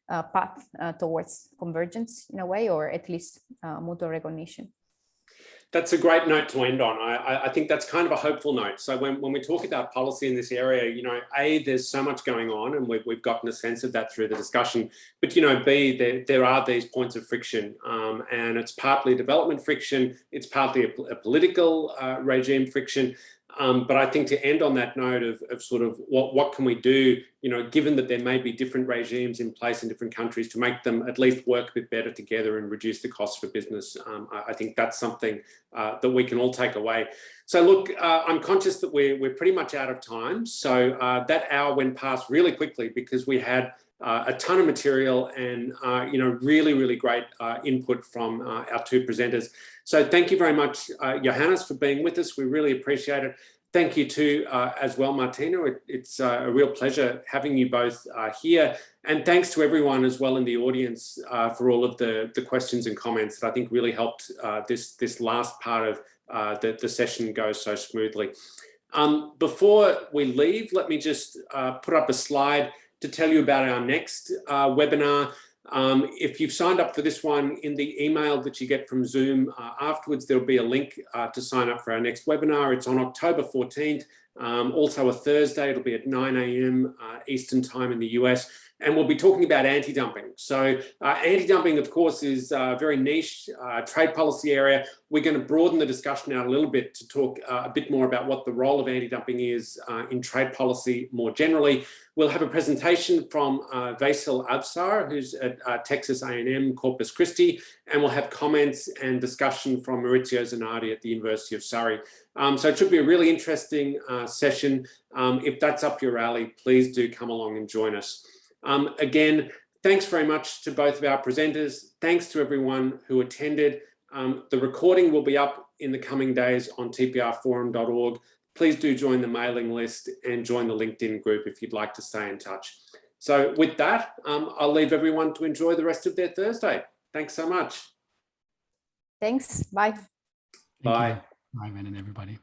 path towards convergence in a way, or at least mutual recognition. That's a great note to end on. I think that's kind of a hopeful note. So when we talk about policy in this area, you know, A, there's so much going on, and we've gotten a sense of that through the discussion. But, you know, B, there are these points of friction, and it's partly development friction, it's partly a political regime friction. But I think to end on that note of sort of what can we do, you know, given that there may be different regimes in place in different countries, to make them at least work a bit better together and reduce the costs for business. I think that's something that we can all take away. So look, I'm conscious that we're pretty much out of time. So that hour went past really quickly because we had a ton of material and, you know, really, really great input from our two presenters. So thank you very much, Johannes, for being with us. We really appreciate it. thank you too as well, Martina. It's a real pleasure having you both here. And thanks to everyone as well in the audience for all of the questions and comments that I think really helped this last part of the session go so smoothly. Before we leave, let me just put up a slide to tell you about our next webinar. If you've signed up for this one, in the email that you get from Zoom afterwards, there'll be a link to sign up for our next webinar. It's on October 14th, also a Thursday. It'll be at 9 a.m. Eastern time in the US. And we'll be talking about anti-dumping. So anti-dumping, of course, is a very niche trade policy area. We're going to broaden the discussion out a little bit to talk a bit more about what the role of anti-dumping is in trade policy more generally. We'll have a presentation from Vasil Avsar, who's at Texas A&M Corpus Christi, and we'll have comments and discussion from Maurizio Zanardi at the University of Surrey. So it should be a really interesting session. If that's up your alley, please do come along and join us. Again, thanks very much to both of our presenters. Thanks to everyone who attended. The recording will be up in the coming days on tprforum.org. Please do join the mailing list and join the LinkedIn group if you'd like to stay in touch. So with that, I'll leave everyone to enjoy the rest of their Thursday. Thanks so much. Thanks. Bye. Bye. Bye, Ben and everybody.